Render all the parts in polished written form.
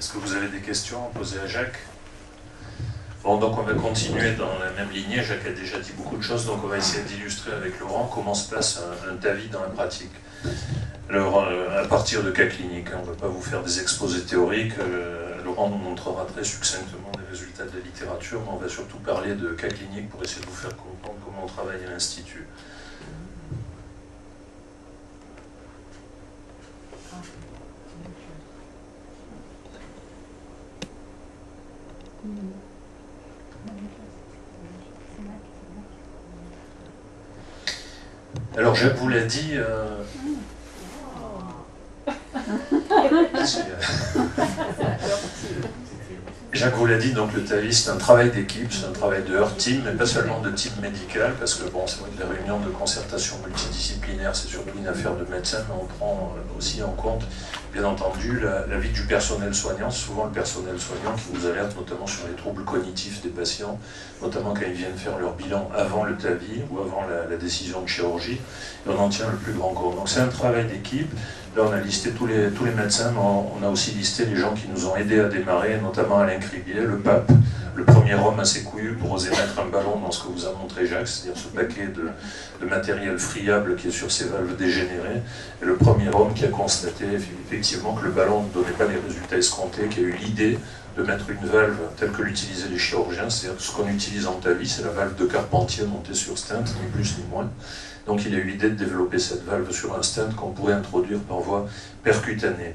Est-ce que vous avez des questions à poser à Jacques? Bon, donc on va continuer dans la même lignée. Jacques a déjà dit beaucoup de choses, donc on va essayer d'illustrer avec Laurent comment se passe un TAVI dans la pratique. Alors, à partir de cas cliniques, on ne va pas vous faire des exposés théoriques. Laurent nous montrera très succinctement les résultats de la littérature, mais on va surtout parler de cas cliniques pour essayer de vous faire comprendre comment on travaille à l'Institut. Alors Jacques vous l'a dit, Jacques vous l'a dit, donc le TAVI c'est un travail d'équipe, c'est un travail de heart team, mais pas seulement de team médical, parce que bon, c'est vrai que les réunions de concertation multidisciplinaire c'est surtout une affaire de médecin, mais on prend aussi en compte, bien entendu, la vie du personnel soignant. C'est souvent le personnel soignant qui nous alerte notamment sur les troubles cognitifs des patients, notamment quand ils viennent faire leur bilan avant le TAVI ou avant la décision de chirurgie, et on en tient le plus grand compte. Donc c'est un travail d'équipe. Là, on a listé tous les médecins, mais on a aussi listé les gens qui nous ont aidés à démarrer, notamment Alain Cribier, le pape, le premier homme assez couillu pour oser mettre un ballon dans ce que vous a montré Jacques, c'est-à-dire ce paquet de matériel friable qui est sur ces valves dégénérées, et le premier homme qui a constaté effectivement que le ballon ne donnait pas les résultats escomptés, qui a eu l'idée de mettre une valve telle que l'utilisaient les chirurgiens, c'est-à-dire que ce qu'on utilise en TAVI, c'est la valve de Carpentier montée sur stent, ni plus ni moins. Donc il a eu l'idée de développer cette valve sur un stent qu'on pourrait introduire par voie percutanée.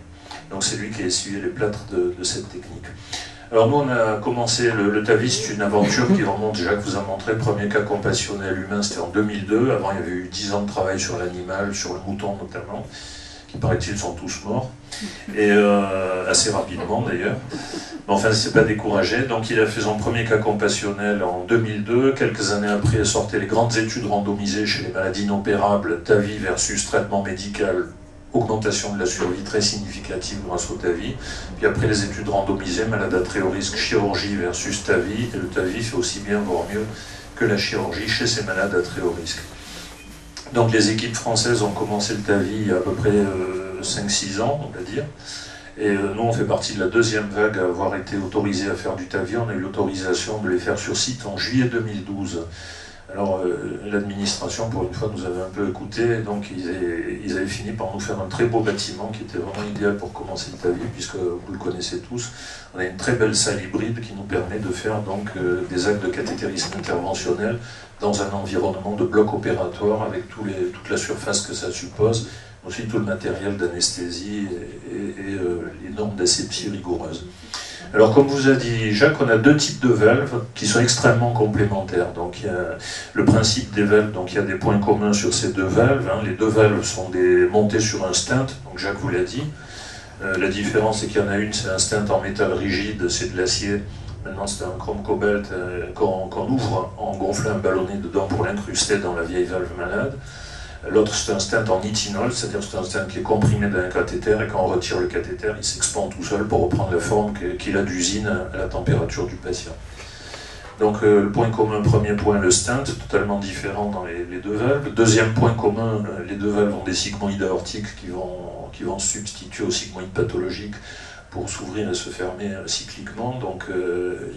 Donc c'est lui qui a essuyé les plâtres de cette technique. Alors nous on a commencé, le TAVI c'est une aventure qui remonte, Jacques vous a montré, le premier cas compassionnel humain c'était en 2002, avant il y avait eu 10 ans de travail sur l'animal, sur le mouton notamment, qui paraît-il sont tous morts, et assez rapidement d'ailleurs. Mais enfin, il ne s'est pas découragé, donc il a fait son premier cas compassionnel en 2002. Quelques années après, sortaient les grandes études randomisées chez les maladies inopérables, TAVI versus traitement médical, augmentation de la survie très significative grâce au TAVI. Puis après les études randomisées, malade à très haut risque, chirurgie versus TAVI, et le TAVI fait aussi bien, voire mieux, que la chirurgie chez ces malades à très haut risque. Donc les équipes françaises ont commencé le TAVI il y a à peu près 5-6 ans, on va dire. Et nous, on fait partie de la deuxième vague à avoir été autorisés à faire du TAVI. On a eu l'autorisation de les faire sur site en juillet 2012. Alors, l'administration, pour une fois, nous avait un peu écoutés, donc ils avaient fini par nous faire un très beau bâtiment qui était vraiment idéal pour commencer le TAVI, puisque vous le connaissez tous. On a une très belle salle hybride qui nous permet de faire donc des actes de cathétérisme interventionnel dans un environnement de bloc opératoire avec toute la surface que ça suppose, aussi tout le matériel d'anesthésie et les normes d'asepsie rigoureuses. Alors comme vous a dit Jacques, on a deux types de valves qui sont extrêmement complémentaires. Donc il y a le principe des valves, donc il y a des points communs sur ces deux valves. Les deux valves sont montées sur un stent, donc Jacques vous l'a dit. La différence c'est qu'il y en a une, c'est un stent en métal rigide, c'est de l'acier. Maintenant c'est un chrome cobalt qu'on ouvre en gonflant un ballonnet dedans pour l'incruster dans la vieille valve malade. L'autre c'est un stent en nitinol, c'est-à-dire c'est un stent qui est comprimé dans un cathéter et quand on retire le cathéter, il s'expand tout seul pour reprendre la forme qu'il a d'usine à la température du patient. Donc le point commun, premier point, le stent, totalement différent dans les deux valves. Deuxième point commun, les deux valves ont des sigmoïdes aortiques qui vont se substituer aux sigmoïdes pathologiques pour s'ouvrir et se fermer cycliquement. Donc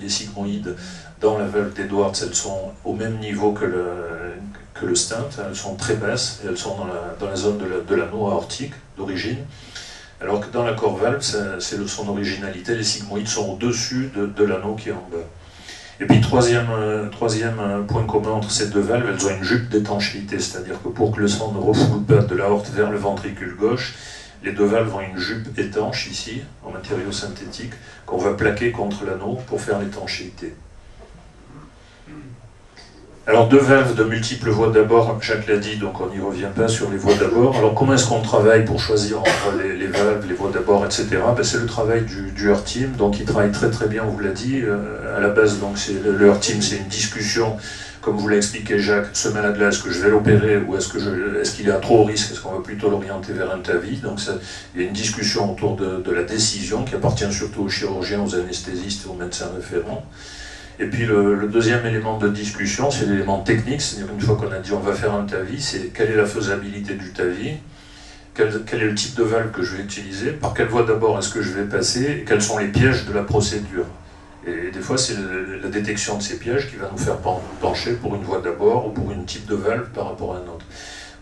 les sigmoïdes dans la valve d'Edwards, elles sont au même niveau que le stent, elles sont très basses et elles sont dans la zone de l'anneau aortique d'origine. Alors que dans la corvalve, c'est son originalité, les sigmoïdes sont au-dessus de l'anneau qui est en bas. Et puis troisième point commun entre ces deux valves, elles ont une jupe d'étanchéité, c'est-à-dire que pour que le sang ne refoule pas de l'aorte vers le ventricule gauche, les deux valves ont une jupe étanche ici, en matériau synthétique, qu'on va plaquer contre l'anneau pour faire l'étanchéité. Alors deux valves de multiples voies d'abord, Jacques l'a dit, donc on n'y revient pas sur les voies d'abord. Alors comment est-ce qu'on travaille pour choisir entre les valves, les voies d'abord, etc. C'est le travail du heart team, donc il travaille très très bien, on vous l'a dit. À la base, donc le heart team, c'est une discussion, comme vous l'a expliqué Jacques, ce malade-là, est-ce que je vais l'opérer ou est-ce qu'il est à trop haut risque, est-ce qu'on va plutôt l'orienter vers un TAVI. Donc il y a une discussion autour de la décision qui appartient surtout aux chirurgiens, aux anesthésistes et aux médecins référents. Et puis le deuxième élément de discussion, c'est l'élément technique, c'est-à-dire une fois qu'on a dit on va faire un TAVI, c'est quelle est la faisabilité du TAVI, quel est le type de valve que je vais utiliser, par quelle voie d'abord est-ce que je vais passer, et quels sont les pièges de la procédure. Et des fois, c'est la détection de ces pièges qui va nous faire pencher pour une voie d'abord ou pour un type de valve par rapport à un autre.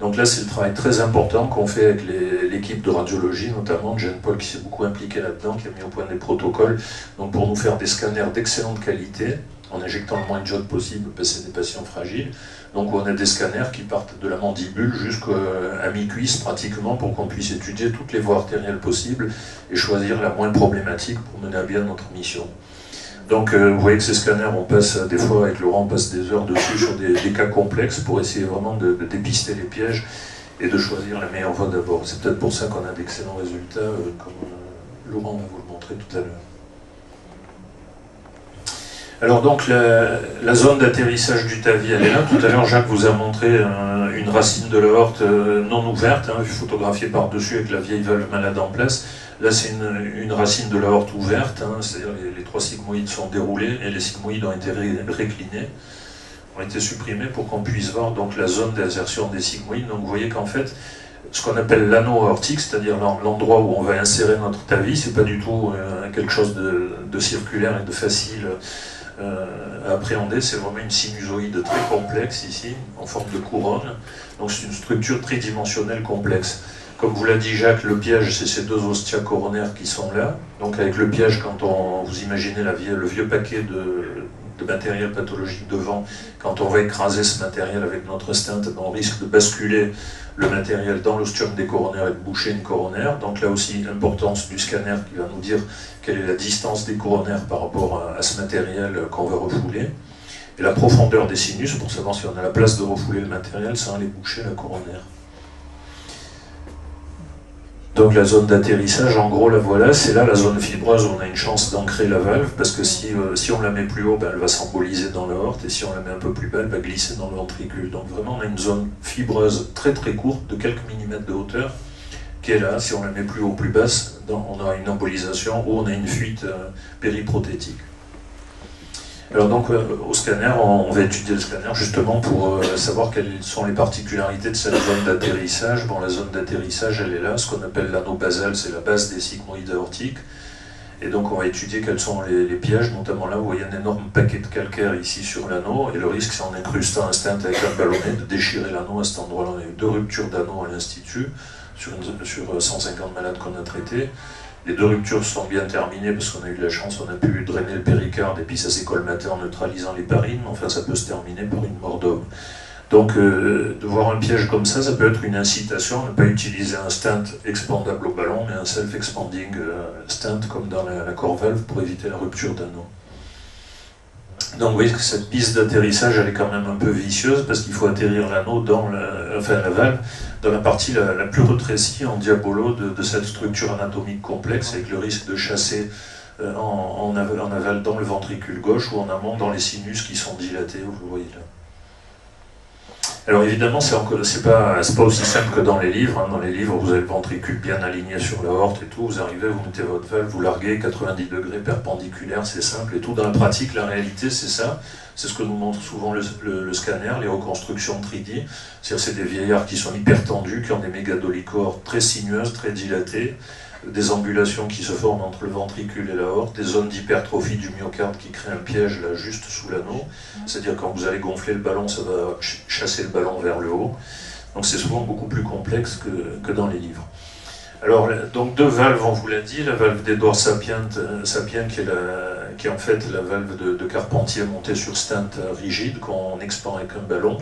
Donc là, c'est le travail très important qu'on fait avec l'équipe de radiologie, notamment de Jean-Paul qui s'est beaucoup impliqué là-dedans, qui a mis au point des protocoles donc pour nous faire des scanners d'excellente qualité, en injectant le moins de jode possible, parce que c'est des patients fragiles. Donc on a des scanners qui partent de la mandibule jusqu'à mi-cuisse pratiquement, pour qu'on puisse étudier toutes les voies artérielles possibles et choisir la moins problématique pour mener à bien notre mission. Donc vous voyez que ces scanners, on passe des fois avec Laurent, on passe des heures dessus sur des cas complexes pour essayer vraiment de dépister les pièges et de choisir la meilleure voie d'abord. C'est peut-être pour ça qu'on a d'excellents résultats, comme Laurent va vous le montrer tout à l'heure. Alors donc la zone d'atterrissage du TAVI, elle est là. Tout à l'heure, Jacques vous a montré une racine de l'aorte non ouverte, photographiée par-dessus avec la vieille valve malade en place. Là, c'est une racine de l'aorte ouverte, c'est-à-dire les 3 sigmoïdes sont déroulés et les sigmoïdes ont été réclinés, ont été supprimés pour qu'on puisse voir donc la zone d'insertion des sigmoïdes. Donc vous voyez qu'en fait, ce qu'on appelle l'anneau aortique, c'est-à-dire l'endroit où on va insérer notre TAVI, c'est pas du tout quelque chose de circulaire et de facile à appréhender, c'est vraiment une sinusoïde très complexe ici, en forme de couronne. Donc c'est une structure tridimensionnelle complexe. Comme vous l'a dit Jacques, le piège, c'est ces 2 ostia coronaires qui sont là. Donc avec le piège, quand vous imaginez le vieux paquet de matériel pathologique devant, quand on va écraser ce matériel avec notre stent, on risque de basculer le matériel dans l'ostium des coronaires et de boucher une coronaire. Donc là aussi, l'importance du scanner qui va nous dire quelle est la distance des coronaires par rapport à ce matériel qu'on va refouler. Et la profondeur des sinus, pour savoir si on a la place de refouler le matériel sans aller boucher la coronaire. Donc la zone d'atterrissage, en gros, la voilà, c'est là la zone fibreuse où on a une chance d'ancrer la valve, parce que si on la met plus haut, elle va s'emboliser dans l'aorte, et si on la met un peu plus bas, elle va glisser dans le ventricule. Donc vraiment, on a une zone fibreuse très très courte, de quelques millimètres de hauteur, qui est là. Si on la met plus haut ou plus basse, on a une embolisation ou on a une fuite périprothétique. Alors donc au scanner, on va étudier le scanner justement pour savoir quelles sont les particularités de cette zone d'atterrissage. Bon, la zone d'atterrissage, elle est là, ce qu'on appelle l'anneau basal, c'est la base des sigmoïdes aortiques. Et donc on va étudier quels sont les pièges, notamment là où vous voyez un énorme paquet de calcaire ici sur l'anneau, et le risque c'est en incrustant un stent avec un ballonnet de déchirer l'anneau à cet endroit-là. On a eu 2 ruptures d'anneau à l'Institut sur 150 malades qu'on a traités. Les 2 ruptures sont bien terminées parce qu'on a eu de la chance, on a pu drainer le péricarde et puis ça s'est colmaté en neutralisant l'héparine. Enfin, ça peut se terminer par une mort d'homme. Donc, de voir un piège comme ça peut être une incitation à ne pas utiliser un stent expandable au ballon, mais un self-expanding stent comme dans la Corvalve pour éviter la rupture d'anneau. Donc, vous voyez que cette piste d'atterrissage, elle est quand même un peu vicieuse parce qu'il faut atterrir l'anneau dans la valve, dans la partie la plus rétrécie en diabolo de cette structure anatomique complexe, avec le risque de chasser en aval dans le ventricule gauche ou en amont dans les sinus qui sont dilatés, vous le voyez là. Alors évidemment, c'est pas aussi simple que dans les livres. Dans les livres, vous avez le ventricule bien aligné sur l'aorte et tout, vous arrivez, vous mettez votre valve, vous larguez 90 degrés perpendiculaire, c'est simple et tout. Dans la pratique, la réalité, c'est ça. C'est ce que nous montre souvent le scanner, les reconstructions 3D. C'est-à-dire c'est des vieillards qui sont hyper tendus, qui ont des mégadolicores très sinueuses, très dilatées, des ambulations qui se forment entre le ventricule et l'aorte, des zones d'hypertrophie du myocarde qui créent un piège là juste sous l'anneau. C'est-à-dire quand vous allez gonfler le ballon, ça va chasser le ballon vers le haut. Donc c'est souvent beaucoup plus complexe que dans les livres. Alors, donc 2 valves, on vous l'a dit, la valve d'Edward Sapien qui est en fait la valve de Carpentier montée sur stent rigide qu'on expand avec un ballon.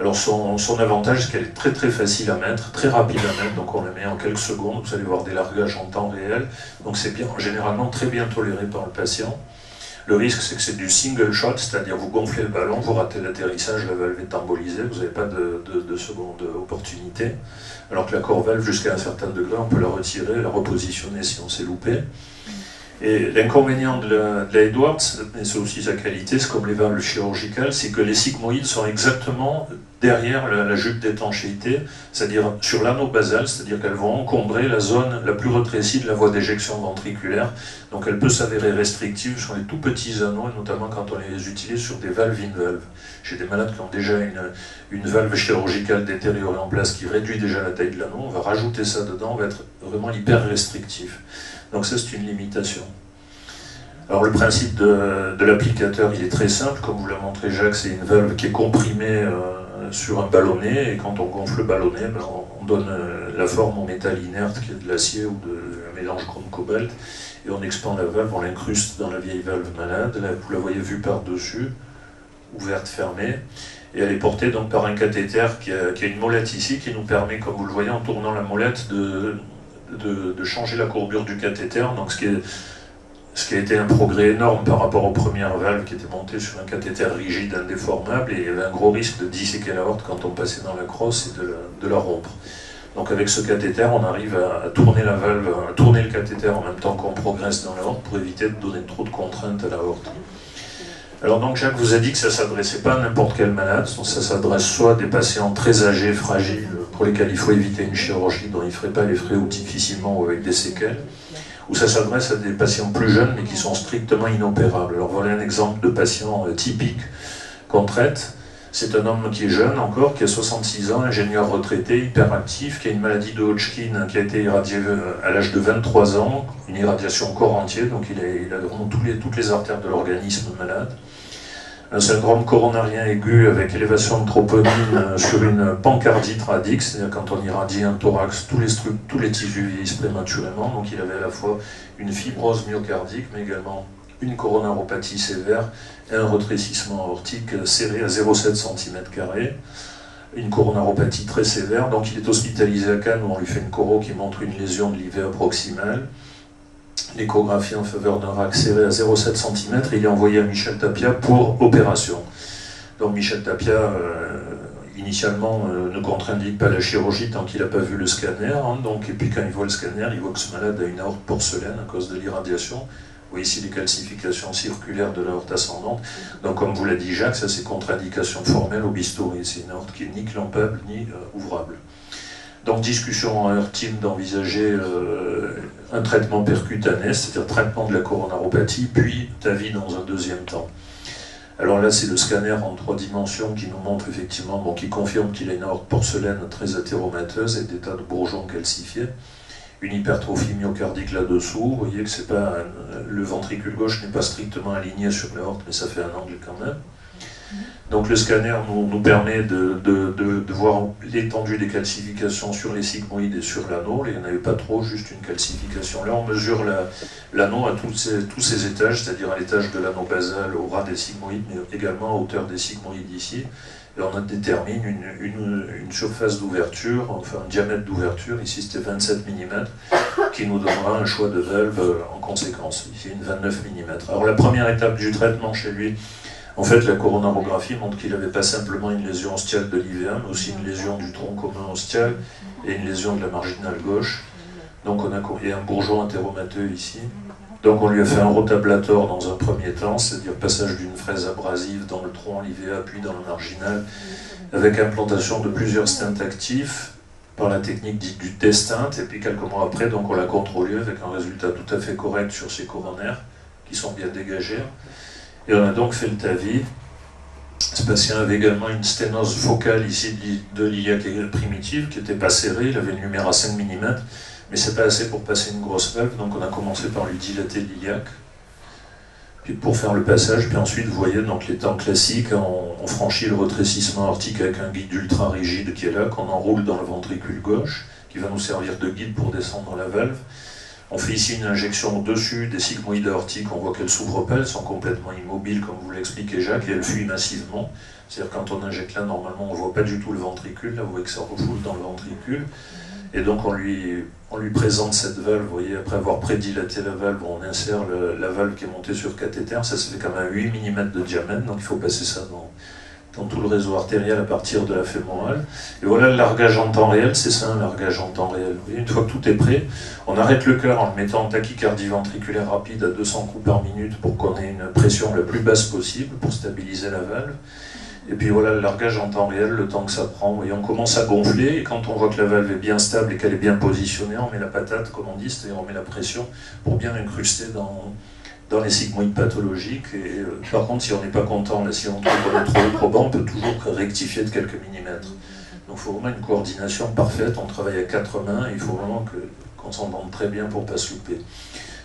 Alors son avantage, c'est qu'elle est très très facile à mettre, très rapide à mettre, donc on la met en quelques secondes, vous allez voir des largages en temps réel, donc c'est généralement très bien toléré par le patient. Le risque, c'est que c'est du single shot, c'est-à-dire vous gonflez le ballon, vous ratez l'atterrissage, la valve est embolisée, vous n'avez pas de seconde opportunité. Alors que la corvalve, jusqu'à un certain degré, on peut la retirer, la repositionner si on s'est loupé. Et l'inconvénient de la Edwards, mais c'est aussi sa qualité, c'est comme les valves chirurgicales, c'est que les sigmoïdes sont exactement derrière la jupe d'étanchéité, c'est-à-dire sur l'anneau basal, c'est-à-dire qu'elles vont encombrer la zone la plus rétrécie de la voie d'éjection ventriculaire. Donc elle peut s'avérer restrictive sur les tout petits anneaux, et notamment quand on les utilise sur des valves in-valve. J'ai des malades qui ont déjà une valve chirurgicale détériorée en place qui réduit déjà la taille de l'anneau, on va rajouter ça dedans, on va être vraiment hyper restrictif. Donc ça, c'est une limitation. Alors le principe de l'applicateur, il est très simple, comme vous l'a montré Jacques, c'est une valve qui est comprimée sur un ballonnet, et quand on gonfle le ballonnet, ben, on donne la forme au métal inerte, qui est de l'acier ou un mélange chrome-cobalt, et on expand la valve, on l'incruste dans la vieille valve malade. Là, vous la voyez vue par-dessus, ouverte, fermée, et elle est portée donc par un cathéter qui a une molette ici, qui nous permet, comme vous le voyez en tournant la molette, de changer la courbure du cathéter, donc ce qui a été un progrès énorme par rapport aux premières valves qui étaient montées sur un cathéter rigide, indéformable, et il y avait un gros risque de disséquer l'aorte quand on passait dans la crosse et de la rompre. Donc avec ce cathéter, on arrive à tourner la valve, à tourner le cathéter en même temps qu'on progresse dans l'aorte pour éviter de donner trop de contraintes à l'aorte. Alors donc Jacques vous a dit que ça ne s'adressait pas à n'importe quel malade, ça s'adresse soit à des patients très âgés, fragiles, pour lesquels il faut éviter une chirurgie dont ils ne feraient pas les frais ou difficilement ou avec des séquelles, ou ça s'adresse à des patients plus jeunes mais qui sont strictement inopérables. Alors voilà un exemple de patient typique qu'on traite. C'est un homme qui est jeune encore, qui a 66 ans, ingénieur retraité, hyperactif, qui a une maladie de Hodgkin, qui a été irradié à l'âge de 23 ans, une irradiation corps entier, donc il a vraiment toutes les artères de l'organisme malade. Un syndrome coronarien aigu avec élévation de troponine sur une pancardite radix, c'est-à-dire quand on irradie un thorax, tous les tissus vieillissent prématurément, donc il avait à la fois une fibrose myocardique, mais également une coronaropathie sévère et un rétrécissement aortique serré à 0,7 cm², une coronaropathie très sévère, donc il est hospitalisé à Cannes où on lui fait une coro qui montre une lésion de l'IVA proximale, l'échographie en faveur d'un RAC serré à 0,7 cm, et il est envoyé à Michel Tapia pour opération. Donc Michel Tapia, initialement, ne contre-indique pas la chirurgie tant qu'il n'a pas vu le scanner, hein, donc, et puis quand il voit le scanner, il voit que ce malade a une aorte porcelaine à cause de l'irradiation. Vous voyez ici les calcifications circulaires de l'aorte ascendante. Donc comme vous l'a dit Jacques, ça c'est contre-indication formelle au bistouri, c'est une aorte qui est ni clampable ni ouvrable. Donc discussion en heure team d'envisager un traitement percutané, c'est-à-dire traitement de la coronaropathie, puis TAVI dans un deuxième temps. Alors là, c'est le scanner en 3 dimensions qui nous montre effectivement, bon, qui confirme qu'il a une aorte porcelaine très athéromateuse et des tas de bourgeons calcifiés. Une hypertrophie myocardique là-dessous. Vous voyez que c'est pas le ventricule gauche n'est pas strictement aligné sur l'aorte, mais ça fait un angle quand même. Donc le scanner nous permet de voir l'étendue des calcifications sur les sigmoïdes et sur l'anneau. Il n'y en avait pas trop, juste une calcification. Là, on mesure l'anneau à tous ses étages, c'est-à-dire à l'étage de l'anneau basal, au ras des sigmoïdes, mais également à hauteur des sigmoïdes ici. Et on détermine une surface d'ouverture, enfin un diamètre d'ouverture, ici c'était 27 mm, qui nous donnera un choix de valve en conséquence. Ici une 29 mm. Alors la première étape du traitement chez lui, en fait, la coronarographie montre qu'il n'avait pas simplement une lésion ostiale de l'IVA, mais aussi une lésion du tronc commun ostial et une lésion de la marginale gauche. Donc il y a un bourgeon athéromateux ici. Donc on lui a fait un rotablator dans un premier temps, c'est-à-dire passage d'une fraise abrasive dans le tronc, l'IVA, puis dans le marginal, avec implantation de plusieurs stents actifs par la technique dite du destin. Et puis quelques mois après, donc on l'a contrôlé avec un résultat tout à fait correct sur ses coronaires, qui sont bien dégagés. Et on a donc fait le TAVI. Ce patient avait également une sténose focale ici de l'iliaque primitive, qui n'était pas serrée, il avait une lumière à 5 mm, mais c'est pas assez pour passer une grosse valve, donc on a commencé par lui dilater l'iliaque, puis pour faire le passage, puis ensuite vous voyez donc les temps classiques, on franchit le rétrécissement aortique avec un guide ultra rigide qui est là, qu'on enroule dans le ventricule gauche, qui va nous servir de guide pour descendre la valve. On fait ici une injection au-dessus des sigmoïdes aortiques, on voit qu'elles ne s'ouvrent pas, elles sont complètement immobiles, comme vous l'expliquez Jacques, et elles fuient massivement. C'est-à-dire quand on injecte là, normalement, on ne voit pas du tout le ventricule, là vous voyez que ça refoule dans le ventricule. Et donc on lui présente cette valve, vous voyez, après avoir prédilaté la valve, on insère la valve qui est montée sur cathéter, ça se fait comme un 8 mm de diamètre, donc il faut passer ça dans tout le réseau artériel à partir de la fémorale. Et voilà le largage en temps réel, c'est ça un largage en temps réel. Vous voyez, une fois que tout est prêt, on arrête le cœur en le mettant en tachycardie ventriculaire rapide à 200 coups par minute pour qu'on ait une pression la plus basse possible pour stabiliser la valve. Et puis voilà le largage en temps réel, le temps que ça prend. Vous voyez, on commence à gonfler et quand on voit que la valve est bien stable et qu'elle est bien positionnée, on met la patate, comme on dit, c'est-à-dire on met la pression pour bien incruster dans les sigmoïdes pathologiques. Et par contre, si on n'est pas content, là, si on trouve qu'on est trop probant, on peut toujours rectifier de quelques millimètres. Donc il faut vraiment une coordination parfaite, on travaille à quatre mains, et il faut vraiment qu'on s'entende très bien pour ne pas se louper.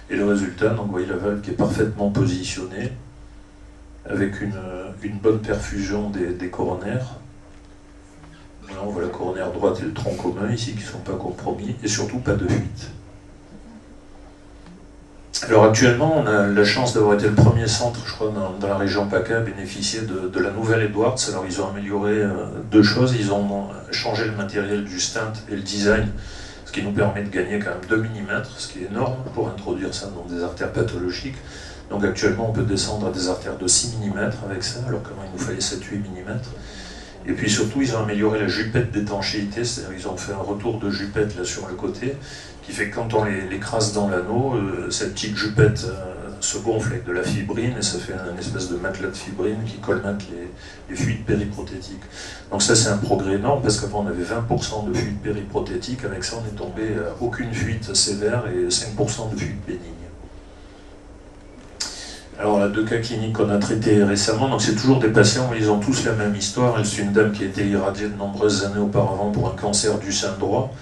Et le résultat, donc vous voyez la valve qui est parfaitement positionnée, avec une bonne perfusion des coronaires. Voilà, on voit la coronaire droite et le tronc commun ici qui ne sont pas compromis, et surtout pas de fuite. Alors actuellement, on a la chance d'avoir été le premier centre, je crois, dans la région PACA à bénéficier de la nouvelle Edwards. Alors ils ont amélioré deux choses, ils ont changé le matériel du stent et le design, ce qui nous permet de gagner quand même 2 mm, ce qui est énorme pour introduire ça dans des artères pathologiques. Donc actuellement, on peut descendre à des artères de 6 mm avec ça, alors qu'avant il nous fallait 7-8 mm. Et puis surtout, ils ont amélioré la jupette d'étanchéité, c'est-à-dire qu'ils ont fait un retour de jupette là sur le côté, qui fait que quand on l'écrase dans l'anneau, cette petite jupette se gonfle avec de la fibrine, et ça fait une espèce de matelas de fibrine qui colmate les fuites périprothétiques. Donc ça, c'est un progrès énorme, parce qu'avant on avait 20% de fuites périprothétiques, avec ça on est tombé à aucune fuite sévère et 5% de fuites bénignes. Alors, là, 2 cas cliniques qu'on a traités récemment, donc c'est toujours des patients, mais ils ont tous la même histoire. C'est une dame qui a été irradiée de nombreuses années auparavant pour un cancer du sein droit,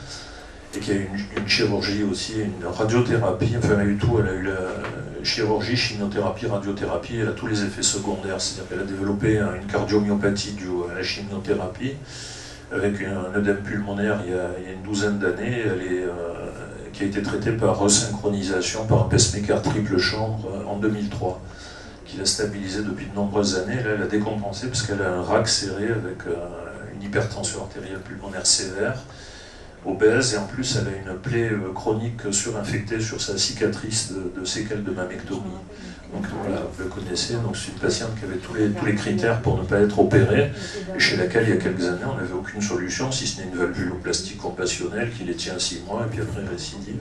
et qui a eu une chirurgie aussi, une radiothérapie, enfin elle a eu tout, elle a eu la chirurgie, chimiothérapie, radiothérapie, elle a tous les effets secondaires, c'est-à-dire qu'elle a développé une cardiomyopathie due à la chimiothérapie, avec un œdème pulmonaire il y a une douzaine d'années, qui a été traitée par resynchronisation par un pacemaker triple chambre en 2003, qui l'a stabilisée depuis de nombreuses années. Là, elle a décompensé parce qu'elle a un RAC serré avec une hypertension artérielle pulmonaire sévère, obèse, et en plus elle a une plaie chronique surinfectée sur sa cicatrice de séquelles de mammectomie. Donc voilà, vous le connaissez, donc c'est une patiente qui avait tous les critères pour ne pas être opérée, et chez laquelle il y a quelques années on n'avait aucune solution, si ce n'est une valvuloplastie compassionnelle qui les tient 6 mois, et puis après récidive.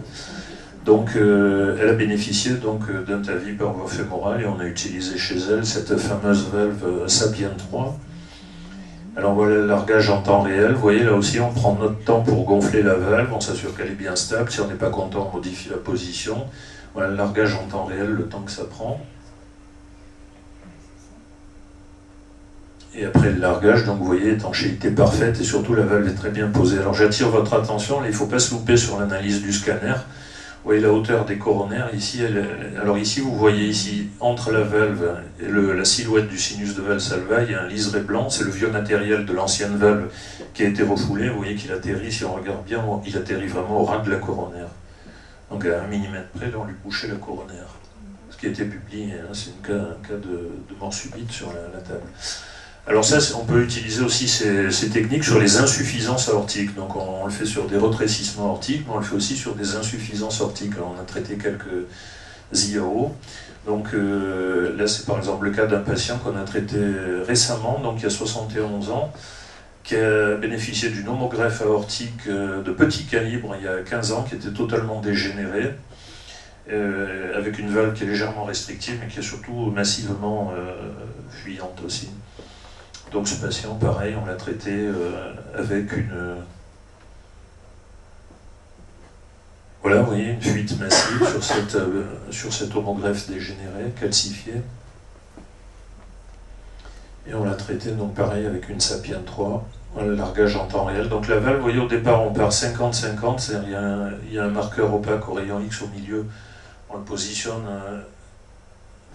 Donc elle a bénéficié d'un TAVI par voie fémorale, et on a utilisé chez elle cette fameuse valve Sapien 3. Alors voilà le largage en temps réel, vous voyez là aussi on prend notre temps pour gonfler la valve, on s'assure qu'elle est bien stable, si on n'est pas content on modifie la position. Voilà le largage en temps réel, le temps que ça prend. Et après le largage, donc vous voyez, étanchéité parfaite, et surtout la valve est très bien posée. Alors j'attire votre attention, là, il ne faut pas se louper sur l'analyse du scanner. Vous voyez la hauteur des coronaires, ici, alors ici vous voyez ici, entre la valve et la silhouette du sinus de Valsalva, il y a un liseré blanc, c'est le vieux matériel de l'ancienne valve qui a été refoulé. Vous voyez qu'il atterrit, si on regarde bien, il atterrit vraiment au ras de la coronaire. Donc à 1 mm près, là, on lui bouchait la coronaire. Ce qui a été publié, hein, c'est un cas de mort subite sur la table. Alors ça, on peut utiliser aussi ces techniques sur les insuffisances aortiques. Donc on le fait sur des rétrécissements aortiques, mais on le fait aussi sur des insuffisances aortiques. Alors on a traité quelques IAO. Donc là, c'est par exemple le cas d'un patient qu'on a traité récemment, donc il y a 71 ans, qui a bénéficié d'une homogreffe aortique de petit calibre il y a 15 ans, qui était totalement dégénérée, avec une valve qui est légèrement restrictive, mais qui est surtout massivement fuyante aussi. Donc ce patient, pareil, on l'a traité avec voilà, vous voyez, une fuite massive sur cette homogreffe dégénérée, calcifiée. Et on l'a traité, donc pareil, avec une Sapien 3, le largage en temps réel. Donc la valve, vous voyez, au départ, on part 50-50, c'est-à-dire il y a un marqueur opaque au rayon X au milieu, on le positionne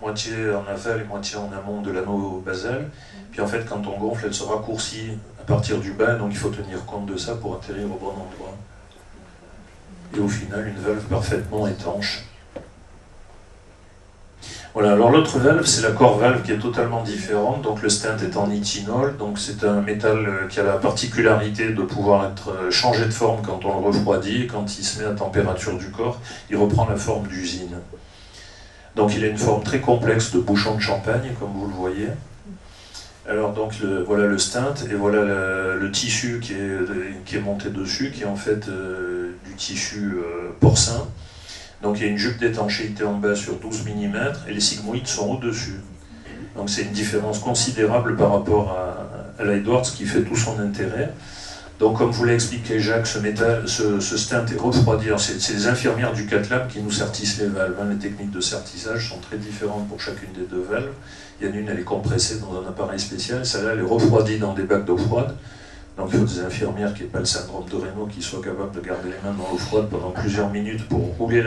moitié en aval et moitié en amont de l'anneau basal. Puis en fait, quand on gonfle, elle se raccourcit à partir du bas, donc il faut tenir compte de ça pour atterrir au bon endroit. Et au final, une valve parfaitement étanche. Voilà, alors l'autre valve, c'est la core valve qui est totalement différente. Donc le stent est en nitinol, donc c'est un métal qui a la particularité de pouvoir être changé de forme quand on le refroidit, et quand il se met à température du corps, il reprend la forme d'usine. Donc il a une forme très complexe de bouchon de champagne, comme vous le voyez. Alors donc voilà le stent, et voilà le tissu qui est monté dessus, qui est en fait du tissu porcin. Donc il y a une jupe d'étanchéité en bas sur 12 mm, et les sigmoïdes sont au-dessus. Donc c'est une différence considérable par rapport à l'Edwards, qui fait tout son intérêt. Donc comme vous l'a expliqué Jacques, ce stent est refroidi. C'est les infirmières du CatLab qui nous sertissent les valves. Les techniques de sertissage sont très différentes pour chacune des deux valves. Il y en a une, elle est compressée dans un appareil spécial, et celle-là, elle est refroidie dans des bacs d'eau froide. Donc il faut des infirmières qui n'aient pas le syndrome de Raynaud, qui soient capables de garder les mains dans l'eau froide pendant plusieurs minutes pour rouler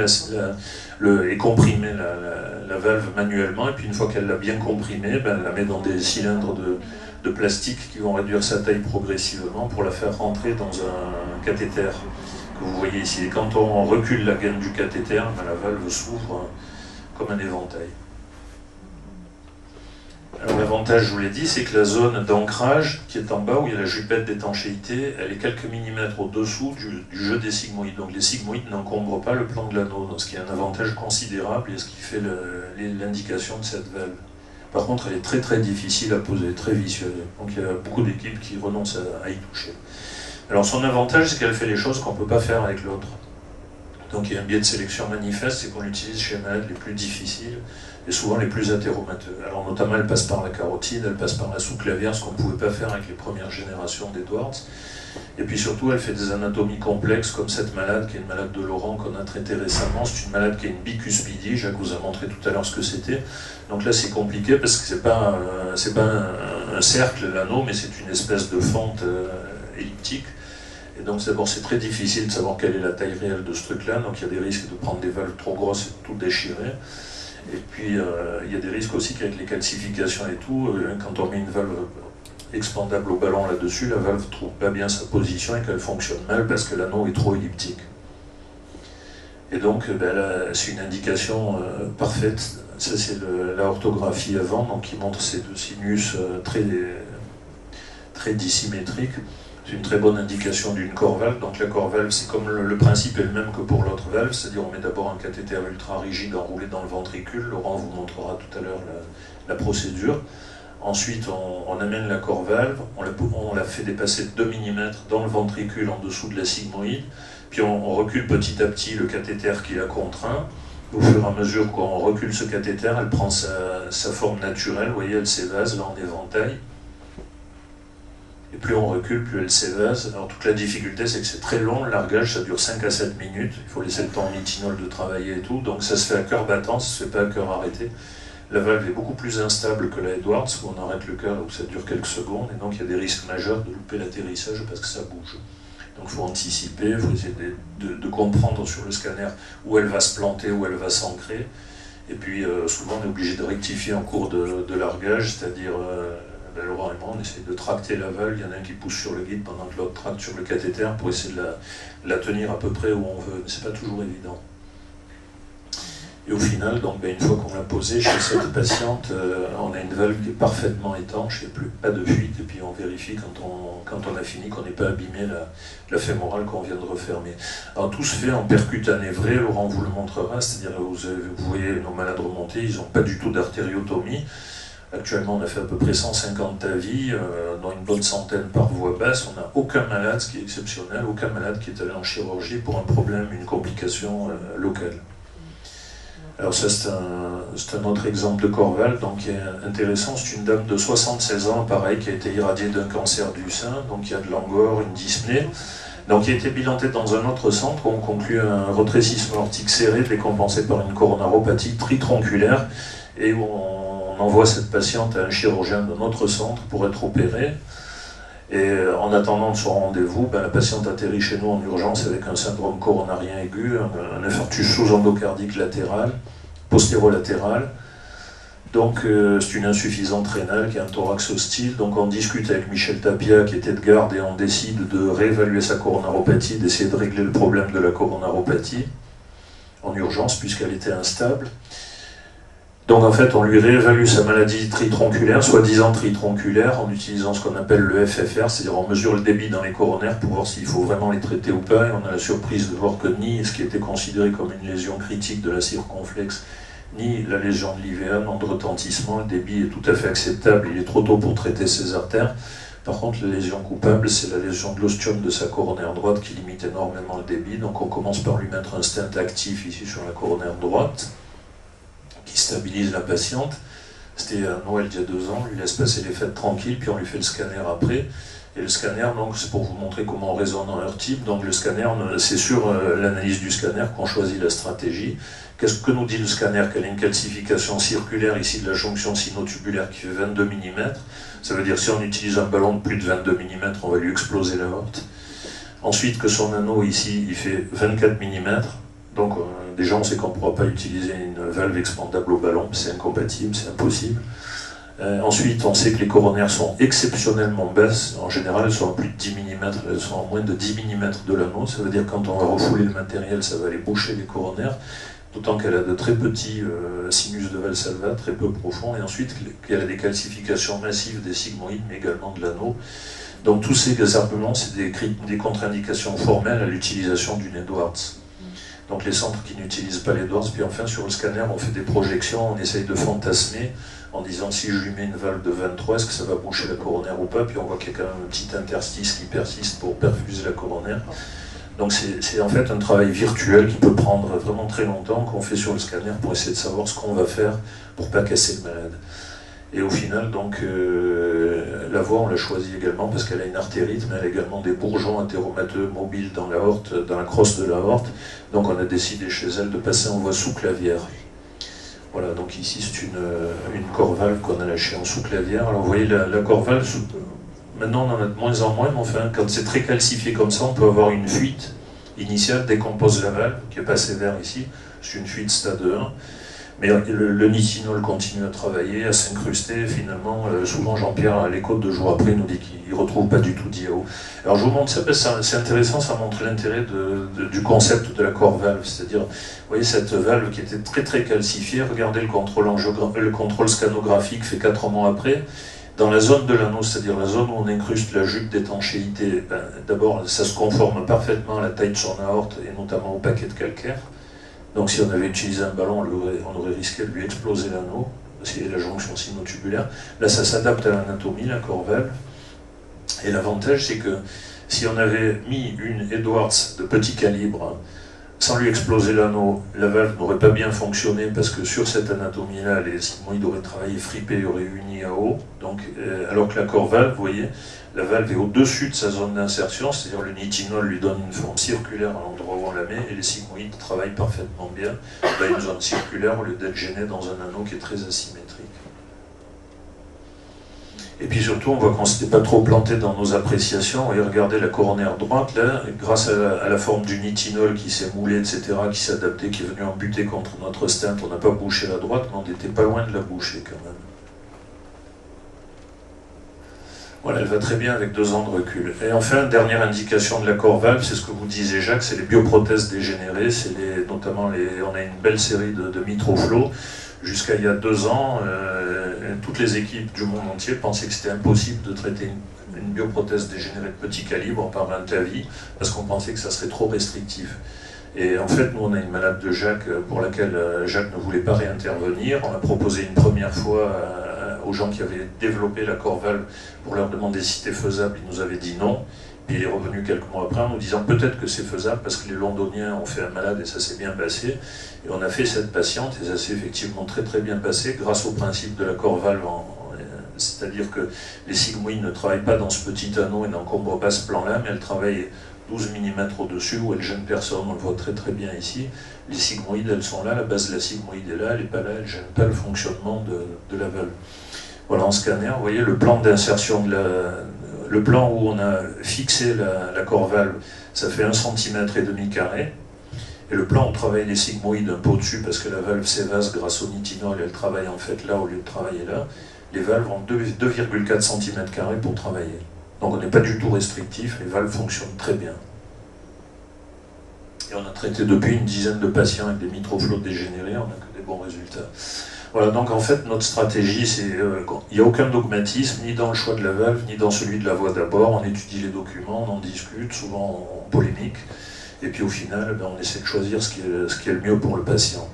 et comprimer la valve manuellement. Et puis une fois qu'elle l'a bien comprimée, ben, elle la met dans des cylindres de plastique qui vont réduire sa taille progressivement pour la faire rentrer dans un cathéter que vous voyez ici. Et quand on recule la gaine du cathéter, ben, la valve s'ouvre comme un éventail. Alors l'avantage, je vous l'ai dit, c'est que la zone d'ancrage qui est en bas, où il y a la jupette d'étanchéité, elle est quelques millimètres au-dessous du jeu des sigmoïdes. Donc les sigmoïdes n'encombrent pas le plan de l'anneau, ce qui est un avantage considérable et ce qui fait l'indication de cette valve. Par contre, elle est très très difficile à poser, très vicieuse. Donc il y a beaucoup d'équipes qui renoncent à y toucher. Alors son avantage, c'est qu'elle fait les choses qu'on ne peut pas faire avec l'autre. Donc il y a un biais de sélection manifeste, c'est qu'on l'utilise chez les malades les plus difficiles et souvent les plus athéromateux. Alors notamment elle passe par la carotide, elle passe par la sous-clavière, ce qu'on ne pouvait pas faire avec les premières générations d'Edwards. Et puis surtout elle fait des anatomies complexes comme cette malade qui est une malade de Laurent qu'on a traitée récemment. C'est une malade qui a une bicuspidie, Jacques vous a montré tout à l'heure ce que c'était. Donc là c'est compliqué parce que c'est pas un cercle l'anneau, mais c'est une espèce de fente elliptique. Et donc d'abord c'est très difficile de savoir quelle est la taille réelle de ce truc-là, donc il y a des risques de prendre des valves trop grosses et de tout déchirer. Et puis il y a des risques aussi qu'avec les calcifications et tout, quand on met une valve expandable au ballon là-dessus, la valve ne trouve pas bien sa position et qu'elle fonctionne mal parce que l'anneau est trop elliptique. Et donc c'est une indication parfaite. Ça c'est la orthographie avant, donc qui montre ces deux sinus très dissymétriques. C'est une très bonne indication d'une corps-valve. Donc la corps-valve, c'est comme le principe est le même que pour l'autre valve, c'est-à-dire on met d'abord un cathéter ultra rigide enroulé dans le ventricule. Laurent vous montrera tout à l'heure la procédure. Ensuite, on amène la corps-valve, on la fait dépasser de 2 mm dans le ventricule en dessous de la sigmoïde, puis on recule petit à petit le cathéter qui la contraint. Au fur et à mesure qu'on recule ce cathéter, elle prend sa forme naturelle, vous voyez, elle s'évase là en éventail. Et plus on recule, plus elle s'évase. Alors toute la difficulté, c'est que c'est très long, le largage, ça dure 5 à 7 minutes. Il faut laisser le temps au mythinol de travailler et tout. Donc ça se fait à cœur battant, ça ne se fait pas à cœur arrêté. La valve est beaucoup plus instable que la Edwards, où on arrête le cœur, où ça dure quelques secondes. Et donc il y a des risques majeurs de louper l'atterrissage parce que ça bouge. Donc il faut anticiper, il faut essayer de comprendre sur le scanner où elle va se planter, où elle va s'ancrer. Et puis souvent on est obligé de rectifier en cours de largage, c'est-à-dire... Laurent et moi, on essaie de tracter la valve, il y en a un qui pousse sur le guide pendant que l'autre tracte sur le cathéter pour essayer de la tenir à peu près où on veut, mais c'est pas toujours évident. Et au final, donc, une fois qu'on l'a posée chez cette patiente, on a une valve qui est parfaitement étanche, il n'y a pas de fuite, et puis on vérifie quand on a fini qu'on n'ait pas abîmé la fémorale qu'on vient de refermer. Alors tout se fait en percutané vrai, Laurent vous le montrera, c'est-à-dire vous voyez nos malades remontés, ils n'ont pas du tout d'artériotomie. Actuellement, on a fait à peu près 150 avis, dont une bonne centaine par voie basse. On n'a aucun malade, ce qui est exceptionnel, aucun malade qui est allé en chirurgie pour un problème, une complication locale. Alors ça, c'est un autre exemple de corps-valve, donc qui est intéressant. C'est une dame de 76 ans, pareil, qui a été irradiée d'un cancer du sein, donc il y a de l'angor, une dyspnée. Donc il a été bilanté dans un autre centre, où on conclut un rétrécissement aortique serré décompensé par une coronaropathie tritronculaire, et où on envoie cette patiente à un chirurgien d'un autre centre pour être opérée. Et en attendant de son rendez-vous, la patiente atterrit chez nous en urgence avec un syndrome coronarien aigu, un infarctus sous-endocardique latéral, postérolatéral. Donc c'est une insuffisance rénale qui a un thorax hostile. Donc on discute avec Michel Tapia qui était de garde et on décide de réévaluer sa coronaropathie, d'essayer de régler le problème de la coronaropathie en urgence puisqu'elle était instable. Donc en fait, on lui réévalue sa maladie tritronculaire, soi-disant tritronculaire, en utilisant ce qu'on appelle le FFR, c'est-à-dire on mesure le débit dans les coronaires pour voir s'il faut vraiment les traiter ou pas, et on a la surprise de voir que ni ce qui était considéré comme une lésion critique de la circonflexe, ni la lésion de l'IVA, non de retentissement, le débit est tout à fait acceptable, il est trop tôt pour traiter ses artères. Par contre, la lésion coupable, c'est la lésion de l'ostium de sa coronaire droite qui limite énormément le débit. Donc on commence par lui mettre un stent actif ici sur la coronaire droite, qui stabilise la patiente. C'était à Noël il y a 2 ans, on lui laisse passer les fêtes tranquilles, puis on lui fait le scanner après. Et le scanner, donc, c'est pour vous montrer comment on raisonne en heure-type. Donc le scanner, c'est sur l'analyse du scanner qu'on choisit la stratégie. Qu'est-ce que nous dit le scanner? Qu'elle a une calcification circulaire ici de la jonction sinotubulaire qui fait 22 mm. Ça veut dire que si on utilise un ballon de plus de 22 mm, on va lui exploser l'aorte. Ensuite, que son anneau ici, il fait 24 mm. Donc déjà, on sait qu'on ne pourra pas utiliser une valve expandable au ballon, c'est incompatible, c'est impossible. Ensuite, on sait que les coronaires sont exceptionnellement basses. En général, elles sont à plus de 10 mm, elles sont à moins de 10 mm de l'anneau. Ça veut dire que quand on va refouler le matériel, ça va aller boucher les coronaires. D'autant qu'elle a de très petits sinus de Valsalva, très peu profonds. Et ensuite, qu'elle a des calcifications massives des sigmoïdes, mais également de l'anneau. Donc tous ces arguments, c'est des contre-indications formelles à l'utilisation d'une Edwards. Donc les centres qui n'utilisent pas l'Edwards, puis enfin sur le scanner, on fait des projections, on essaye de fantasmer en disant si je lui mets une valve de 23, est-ce que ça va boucher la coronaire ou pas? Puis on voit qu'il y a quand même un petit interstice qui persiste pour perfuser la coronaire. Donc c'est en fait un travail virtuel qui peut prendre vraiment très longtemps, qu'on fait sur le scanner pour essayer de savoir ce qu'on va faire pour ne pas casser le malade. Et au final, donc, la voie, on l'a choisie également parce qu'elle a une artérite, mais elle a également des bourgeons athéromateux mobiles dans l'aorte, dans la crosse de l'aorte. Donc on a décidé chez elle de passer en voie sous-clavière. Voilà, donc ici c'est une corvalve qu'on a lâchée en sous-clavière. Alors vous voyez, la corvalve, maintenant on en a de moins en moins, mais enfin, quand c'est très calcifié comme ça, on peut avoir une fuite initiale dès qu'on pose la valve, qui est pas sévère ici. C'est une fuite stade 1. Mais le nitinol continue à travailler, à s'incruster. Finalement, souvent Jean-Pierre, à l'écho 2 jours après, nous dit qu'il ne retrouve pas du tout d'IAO. Alors je vous montre ça parce que c'est intéressant, ça montre l'intérêt du concept de la corvalve. C'est-à-dire, vous voyez cette valve qui était très très calcifiée, regardez le contrôle scanographique fait 4 mois après. Dans la zone de l'anneau, c'est-à-dire la zone où on incruste la jupe d'étanchéité, d'abord ça se conforme parfaitement à la taille de son aorte et notamment au paquet de calcaire. Donc si on avait utilisé un ballon, on aurait risqué de lui exploser l'anneau, parce qu'il y a la jonction sinotubulaire. Là, ça s'adapte à l'anatomie, la corvalve. Et l'avantage, c'est que si on avait mis une Edwards de petit calibre, sans lui exploser l'anneau, la valve n'aurait pas bien fonctionné, parce que sur cette anatomie-là, les sigmoïdes auraient travaillé fripé, il y aurait eu une IAO. Donc, alors que la corvalve, vous voyez, la valve est au-dessus de sa zone d'insertion, c'est-à-dire le nitinol lui donne une forme circulaire à l'endroit où on la met, et les sigmoïdes travaillent parfaitement bien dans une zone circulaire au lieu d'être gênés dans un anneau qui est très asymétrique. Et puis surtout, on voit qu'on ne s'était pas trop planté dans nos appréciations. Et regardez la coronaire droite, là, grâce à la forme du nitinol qui s'est moulé, etc., qui s'est adapté, qui est venu en buter contre notre stent, on n'a pas bouché la droite, mais on n'était pas loin de la boucher quand même. Voilà, elle va très bien avec 2 ans de recul. Et enfin, dernière indication de la corvalve, c'est ce que vous disiez Jacques, c'est les bioprothèses dégénérées, notamment on a une belle série de Mitroflow. Jusqu'à il y a 2 ans, toutes les équipes du monde entier pensaient que c'était impossible de traiter une bioprothèse dégénérée de petit calibre par un TAVI, parce qu'on pensait que ça serait trop restrictif. Et en fait, nous, on a une malade de Jacques pour laquelle Jacques ne voulait pas réintervenir. On a proposé une première fois aux gens qui avaient développé la corvalve pour leur demander si c'était faisable. Ils nous avaient dit non. Puis il est revenu quelques mois après en nous disant peut-être que c'est faisable parce que les Londoniens ont fait un malade et ça s'est bien passé. Et on a fait cette patiente et ça s'est effectivement très très bien passé grâce au principe de la corvalve. C'est-à-dire que les sigmoïdes ne travaillent pas dans ce petit anneau et n'encombrent pas ce plan-là, mais elles travaillent 12 mm au-dessus où elles ne gênent personne. On le voit très très bien ici. Les sigmoïdes, elles sont là, la base de la sigmoïde est là, elle n'est pas là, elle ne gêne pas le fonctionnement de la valve. Voilà, en scanner, vous voyez le plan d'insertion le plan où on a fixé la corvalve, ça fait 1,5 cm carré. Et le plan où on travaille les sigmoïdes un peu au-dessus parce que la valve s'évase grâce au nitinol, elle travaille en fait là au lieu de travailler là. Les valves ont 2,4 cm carrés pour travailler. Donc on n'est pas du tout restrictif, les valves fonctionnent très bien. Et on a traité depuis une dizaine de patients avec des Mitroflow dégénérés, on n'a que des bons résultats. Voilà, donc en fait, notre stratégie, c'est il n'y a aucun dogmatisme, ni dans le choix de la valve, ni dans celui de la voie d'abord. On étudie les documents, on en discute, souvent en polémique. Et puis au final, ben, on essaie de choisir ce qui est le mieux pour le patient.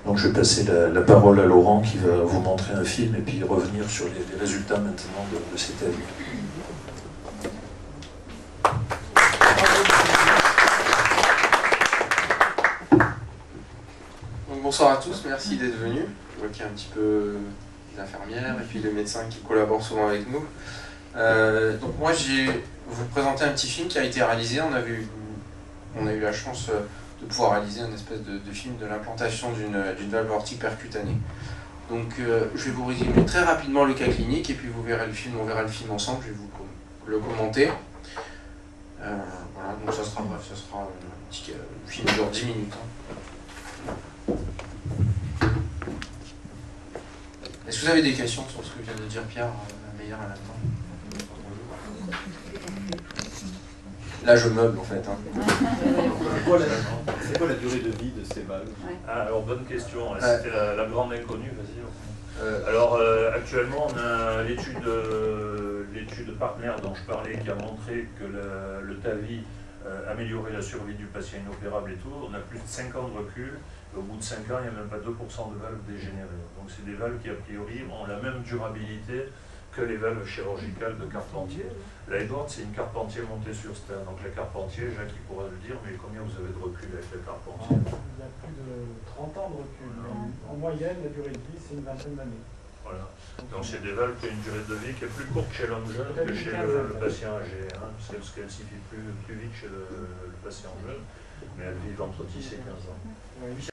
Donc je vais passer la parole à Laurent qui va vous montrer un film et puis revenir sur les résultats maintenant de cet avis. Bonsoir à tous, merci d'être venus. Je vois qu'il y a un petit peu d'infirmières et puis les médecins qui collaborent souvent avec nous. Donc moi, je vais vous présenter un petit film qui a été réalisé. On a eu la chance de pouvoir réaliser un espèce de film de l'implantation d'une valve aortique percutanée. Donc je vais vous résumer très rapidement le cas clinique et puis vous verrez le film, on verra le film ensemble, je vais vous le commenter. Voilà, donc ça sera bref, ça sera un petit film dure 10 minutes. Est-ce que vous avez des questions sur ce que vient de dire Pierre Meyer à l'instant? Là, je meuble en fait. C'est quoi la durée de vie de ces valves? Alors, bonne question. C'était la grande inconnue, vas-y. Alors, actuellement, on a l'étude partenaire dont je parlais qui a montré que le TAVI améliorait la survie du patient inopérable et tout. On a plus de 5 ans de recul. Au bout de 5 ans, il n'y a même pas 2% de valves dégénérées. Donc c'est des valves qui, a priori, ont la même durabilité que les valves chirurgicales de Carpentier. La Edwards, c'est une Carpentier montée sur stent. Donc la Carpentier, Jacques, il pourra le dire, mais combien vous avez de recul avec la Carpentier? Il y a plus de 30 ans de recul. En moyenne, la durée de vie, c'est une vingtaine d'années. Voilà. Donc c'est des valves qui ont une durée de vie qui est plus courte chez l'homme jeune que chez le patient âgé. Hein, parce qu'elles suffisent plus vite chez le patient jeune, mais elles vivent entre 10 et 15 ans. Oui.